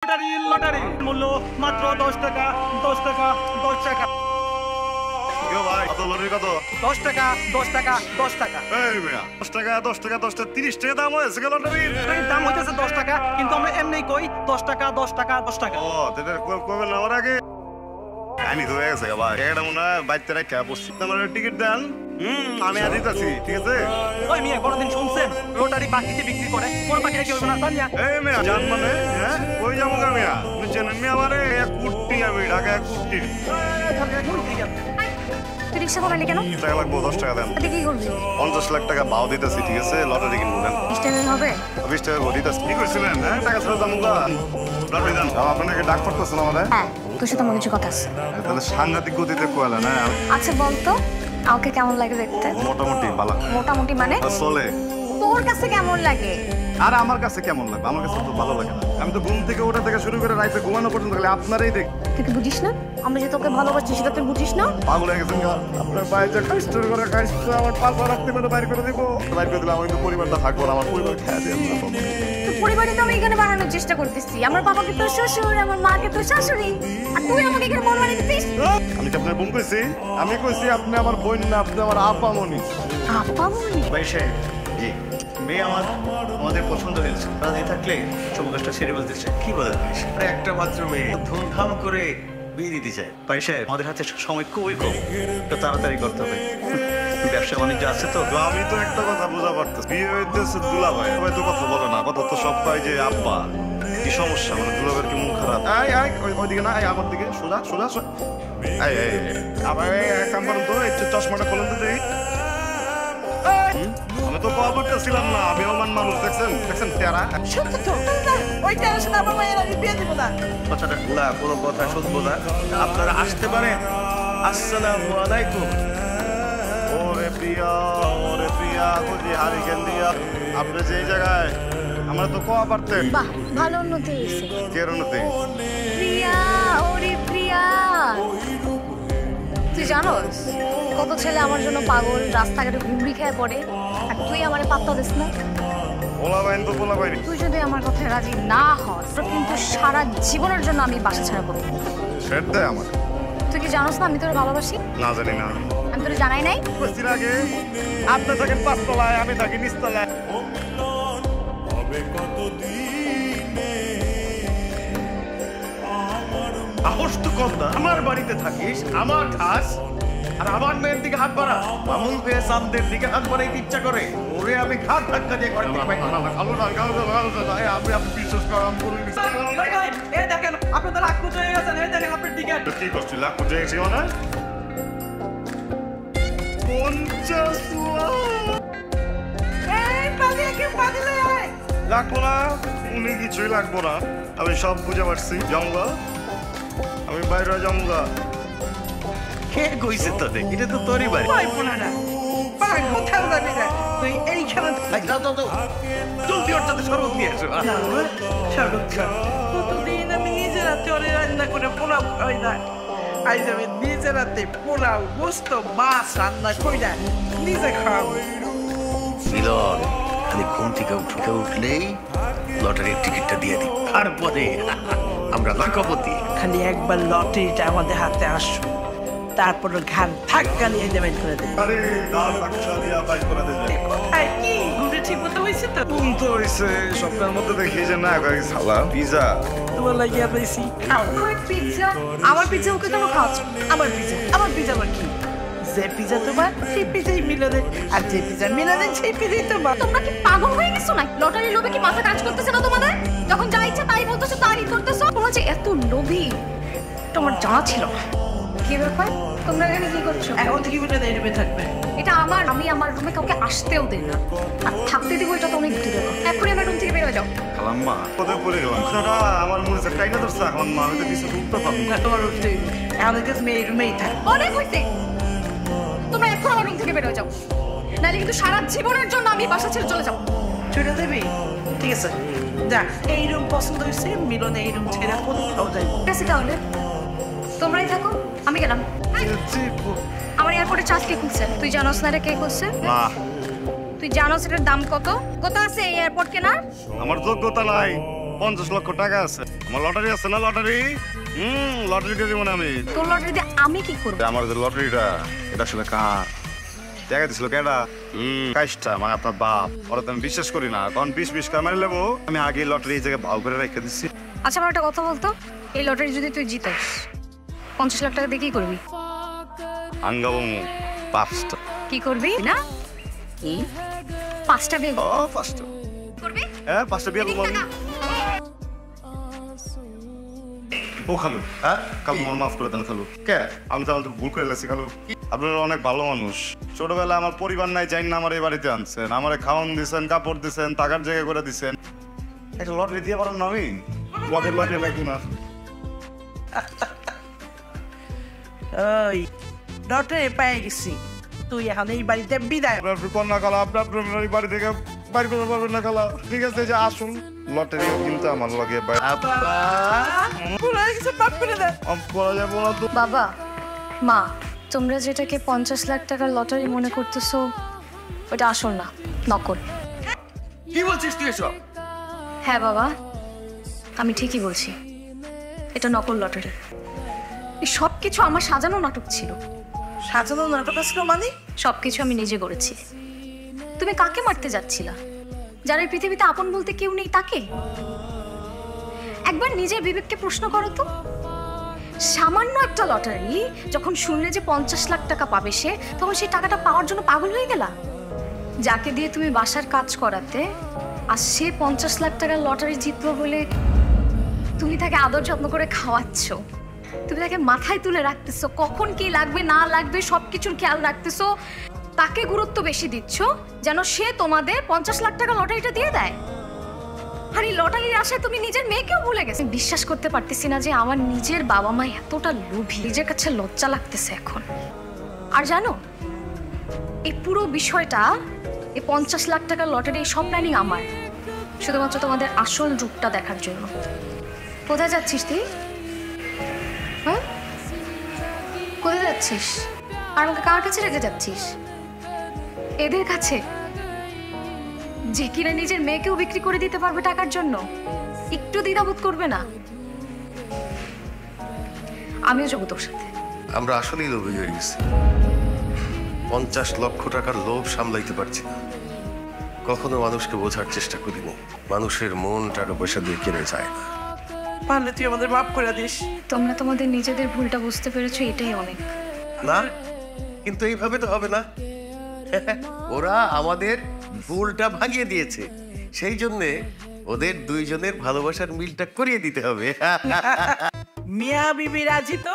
Lottery মূল্য মাত্র 10 টাকা 10 টাকা 10 টাকা। ভাই কত লটারি কত? 10 টাকা 10 টাকা 10 টাকা। এই মিয়া 10 টাকা 10 টাকা 10 টাকা 30 টাকা দাম হয়েছে লটারির। দাম হইতেছে 10 টাকা কিন্তু আমরা এমনি কই 10 টাকা 10 টাকা 10 টাকা। ও তেদের কবে না আমার আগে আমি তো হয়ে গেছে ভাই এটা মনে হয় বাইতে রাখা বসছি। আমার টিকিট দেন। আমি আর দিতেছি ঠিক আছে। ওই মিয়া কোনদিন শুনছেন লটারি বাকিতে বিক্রি করে? কোন বাকিতে কি হবে না জানিয়া? এই মিয়া জান মানে হ্যাঁ কই যাবো গা মিয়া? তুমি চেনেন মিয়া আমারে 1 কোটি আমি ঢাকা 1 কোটি। তুই রিক্সা কমালি কেন? টাকা লাগবো 10 টাকা দেন। তুই কি করবি? 50 লাখ টাকা ভাও দিতেছি ঠিক আছে লটারি কিনবো দেন। স্টেশন হবে? 20 টাকা ভরি দিতেছি। কি করছিলেন হ্যাঁ টাকা ছেড়ে যাবো গা। লটারি দেন। আপনাকে ডাক করতেছেন আমাদের? হ্যাঁ তোর সাথে আমার কিছু কথা আছে। তাহলে সাংঘাতিক গতিতে কোয়ালা না। আচ্ছা বলতো আমাকে কেমন লাগে দেখতে? মোটামুটি ভালো। মোটামুটি মানে? চলে। তোর কাছে কেমন লাগে? আর আমার কাছে কেমন লাগবে? আমার কাছে তো ভালো লাগে না। আমি তো ঘুম থেকে ওঠা থেকে শুরু করে রাতে ঘুমানো পর্যন্ত খালি আপনারই দেখ। তুই কি বুঝিস না আমরা যে তোকে ভালোবাসি সেটা তুই বুঝিস না? পাগল হয়ে গেছেন গা। আপনার বাইরে কাস্টর করে কাস্টর আমার পাপা রাখতে মানে বাইরে করে দিব। বাইরে করে দিলে আমার কিন্তু পরিবারটা থাকবো না। আমার পরিবার খেয়ে দিয়ে তোর পরিবারই তো আমি এখানে বানানোর চেষ্টা করতেছি। আমার বাবাকে তোর শ্বশুর, আমার মাকে তোর শাশুড়ি, আর তুই আমাকে এখানে বোন বানিয়ে দিছিস। আমি কি আপনার বোন কইছি? আমি কইছি আপনি আমার বোন না, আপনি আমার আপামনি। আপামনি? ভাই সাহেব জি মেয়ে আমাদের পছন্দ হয়েছে। রাজি থাকলে সব কাজটা ছেড়ে বলতে চাই। কি বলেন একটা মাত্র মেয়ে ধুমধাম করে বিয়ে দিতে চায়। ভাই সাহেব আমাদের হাতে সময় খুবই কম, তো তাড়াতাড়ি করতে হবে। ব্যবসা বাণিজ্য আছে তো। আমি তো একটা কথা বুঝা পারতেছি বিয়ে হইতেছে দুলা ভাই সবাই তো কথা বলে না। কথা তো সব কয় যে আব্বা কি সমস্যা মানে দুলাভাইয়ের কি মন খারাপ? ওইদিকে না আমার দিকে সোজা সোজা আবার এক কাম করেন তো একটু চশমাটা খোলেন তো দেখি। আমি তো পাওয়া পারতেছিলাম না। আমি অমান মানুষ দেখছেন দেখছেন তেরা সত্য তো ওই তেরার সাথে আমার মায়ের আমি বিয়ে দিব না। কথাটা ভুলা কোনো কথা শুনবো না। আপনারা আসতে পারেন। আসসালামু আলাইকুম। ওরে প্রিয়া খুঁজি হারিকেন দিয়া আপনি যে জায়গায় আমরা তো কোয়া পারতেন। বাহ ভালো উন্নতি হয়েছে। কে উন্নতি? প্রিয়া ওরে প্রিয়া, তুই জানোস কত ছেলে আমার জন্য পাগল, রাস্তাঘাটে ঘুমড়ি খেয়ে পড়ে, আর তুই আমারে পাত্তা দিস না। পোলা বাইন তো পোলা বাইন। তুই যদি আমার কথায় রাজি না হস কিন্তু সারা জীবনের জন্য আমি বাসা ছাড়া করবো। সেট দেয় আমার। তুই কি জানোস না আমি তোর ভালোবাসি? না জানি না। আমি তোর জানাই নাই? বলছি আগে আপনি থাকেন 5 তলায় আমি থাকি নিচ তলায়। সাহস তো কম না। আমার বাড়িতে থাকিস, আমার খাস, আর আমার মেয়ের দিকে হাত বাড়া। মামুন পেয়ে সামদের দিকে হাত বাড়াইতে ইচ্ছা করে। ওরে আমি ঘাট ধাক্কা দিয়ে করে দিই। আপনি বিশ্বাস করেন আমি করে দিচ্ছি। এই দেখেন আপনাদের আকুত হয়ে গেছেন। এই দেখেন আপনার টিকেট। কি করছি লাখ কোটি এসে মানে 50 এই পালিয়ে কি পালিয়ে আয়। লাগবো না। উনি কিছুই লাগবো না। আমি সব বুঝে পারছি। জমগা আমি বাইরে জমগা। কে কইছে তোরে? এটা তো তোরই বাড়ি। ভাই বোনারা ভাই কোথাও যাবি না তুই এইখানে যাও জলদি ওর সাথে শরবত নিয়ে এসো। কতদিন আমি নিজের হাতে ওরে রান্না করে পোলাও খাই না। আজ আমি নিজের হাতে পোলাও গোস্ত মাছ রান্না করি না নিজে খাওয়াবো। মিলন খালি ঘুম থেকে উঠলেই লটারির টিকিটটা দিয়ে দিই, তারপরে আমরা লাখপতি। খালি একবার লটারিটা আমাদের হাতে আসো, তারপর ঘান ধাক্কা নিয়ে দেবেন করে দেবে। আরে দাঁড় বাক্সা দিয়া বাইক করে দেবে। কোথায় কি ঘুরে ঠিক মতো হয়েছে তো? কোন তো হইছে স্বপ্নের মধ্যে দেখি যে না কই সালা পিজা তোমার লাগিয়ে পেয়েছি খাও। আমার পিজ্জা ওকে কেন খাওয়াচ্ছ? আমার পিজা আবার কি? যে পিজা তোমার সেই পিজাই মিলনে, আর যে পিজা মিলনে সেই পিজাই তোমার। তোমরা কি পাগল হয়ে গেছো না? লটারির লোভে কি মাথা কাজ করতেছে না তোমাদের? যখন যা ইচ্ছা তাই বলতেছো তাই করতেছো। তোমরা যে এত লোভী তোমার জানা ছিল না। কি ব্যাপার তোমরা এখানে কি করছো? এখন থেকে মিলনে রুমে থাকবে। এটা আমি আমার রুমে কাউকে আসতেও দেই না, আর থাকতে দিব এটা তো অনেক দূরে। এখনই আমার রুম থেকে বের হয়ে যাও। খালাম্মা কোথায় পড়ে গেলাম? দাদা আমার মনে হচ্ছে টাইনা ধরছে খালাম্মা। আমি তো কিছু উঠতে পারবো না। না তোমার উঠতে আমাদের কাছে মেয়ে রুমেই থাক। অনেক হইছে, তোমরা এখন আমার রুম থেকে বের হয়ে যাও, নাহলে কিন্তু সারা জীবনের জন্য আমি বাসা ছেড়ে চলে যাবো। ছুটে দেবে? ঠিক আছে যা, এই রুম পছন্দ হয়েছে মিলনে এই রুম ছেড়ে কোথাও যাই। ঠিক আছে তাহলে তোমরাই থাকো, আমি গেলাম। আমার এয়ারপোর্টে চার্জ কে খুলছে? তুই জানোস না এটা কে খুলছে? না তুই জানোস এটার দাম কত? কত আছে এই এয়ারপোর্ট কেনার? আমার যোগ্যতা নাই। 50 লক্ষ টাকা আছে। আমার লটারি আছে না, লটারি? লটারি দিয়ে দিব না আমি। তোর লটারি দিয়ে আমি কি করবো? আমার যে লটারিটা, এটা আসলে কার? টাকা দিছিল কেডা? কাইসটা, মানে আপনার বাপ। ওরা তো আমি বিশ্বাস করি না, কারণ 20 করে মারি লেবো। আমি আগে লটারি এই জায়গায় ভাও করে রেখে দিচ্ছি। আচ্ছা আমার একটা কথা বলতো, এই লটারি যদি তুই জিতিস 50 লাখ টাকা দিয়ে কি করবি? আঙ্গাবো 5টা। কি করবি না? কি 5টা বিয়ে 5টা। করবি? হ্যাঁ 5টা বিয়ে করবো আমি। ও খালু, হ্যাঁ খালু মন মাফ করে দেন খালু। কে? আমি তো ভুল করে গেছি খালু। আপনারা অনেক ভালো মানুষ। ছোটবেলায় আমার পরিবার নাই, যাই না আমার এই বাড়িতে আনছেন, আমারে খাওয়ান দিছেন, কাপড় দিছেন, টাকার জায়গা করে দিছেন। একটা লটারি দিয়ে পারেন না আমি? লটারি লাগবে না। ওই লটারি পেয়ে গেছি, তুই এখন এই বাড়িতে বিদায়। আপনার কন্যা খালা, আপনার এই বাড়ি থেকে বাইর করতে পারবেন না খালা। ঠিক আছে, যে আসুন লটারিও কিন্তু আমার লাগে মাফ করে দে। করা যাবো না তো। বাবা মা, তোমরা যেটাকে 50 লাখ টাকার লটারি মনে করতেছো ওটা আসল না, নকল। কি বলছিস তুই এসব? হ্যাঁ বাবা, আমি ঠিকই বলছি, এটা নকল লটারি। এই সব কিছু আমার সাজানো নাটক ছিল। সাজানো নাটক আসলো মানে? সবকিছু আমি নিজে করেছি। তুমি কাকে মারতে যাচ্ছিলা? যারা এই পৃথিবীতে আপন বলতে কেউ নেই তাকে? একবার নিজের বিবেককে প্রশ্ন করো তো। সামান্য একটা লটারি যখন শুনলে যে 50 লাখ টাকা পাবে সে, তখন সেই টাকাটা পাওয়ার জন্য পাগল হয়ে গেলা? যাকে দিয়ে তুমি বাসার কাজ করাতে আর সে 50 লাখ টাকার লটারি জিতলো বলে তুমি তাকে আদর যত্ন করে খাওয়াচ্ছ, তুমি তাকে মাথায় তুলে রাখতেছো, কখন কি লাগবে না লাগবে সবকিছুর খেয়াল রাখতেছো, তাকে গুরুত্ব বেশি দিচ্ছ যেন সে তোমাদের 50 লাখ টাকা লটারিটা দিয়ে দেয়। আর এই লটারির আশায় তুমি নিজের মেয়েকেও ভুলে গেছো। আমি বিশ্বাস করতে পারতেছি না যে আমার নিজের বাবা মা এতটা লোভী। নিজের কাছে লজ্জা লাগতেছে এখন। আর জানো, এই পুরো বিষয়টা, এই 50 লাখ টাকার লটারি, এই সব প্ল্যানিং আমার, শুধুমাত্র তোমাদের আসল রূপটা দেখার জন্য। কোথায় যাচ্ছিস তুই? হ্যাঁ, কোথায় যাচ্ছিস? আর আমাকে কার কাছে রেখে যাচ্ছিস? এদের কাছে, যে কিনা নিজের মেয়েকেও বিক্রি করে দিতে পারবে টাকার জন্য, একটু দ্বিধাবোধ করবে না। আমিও যাবো তোর সাথে। আমরা আসলেই লোভী হয়ে গেছি। 50 লক্ষ টাকার লোভ সামলাইতে পারছি না। কখনো মানুষকে বোঝার চেষ্টা করিনি, মানুষের মন টাকা পয়সা দিয়ে কেনে যায় না। পারলে তুই আমাদের মাফ করে দিস। তোমরা তোমাদের নিজেদের ভুলটা বুঝতে পেরেছো, এটাই অনেক। না, কিন্তু এইভাবে তো হবে না। ওরা আমাদের ভুলটা ভাঙিয়ে দিয়েছে, সেই জন্যে ওদের দুইজনের ভালোবাসার মিলটা করিয়ে দিতে হবে। মিয়া বিবি রাজি তো?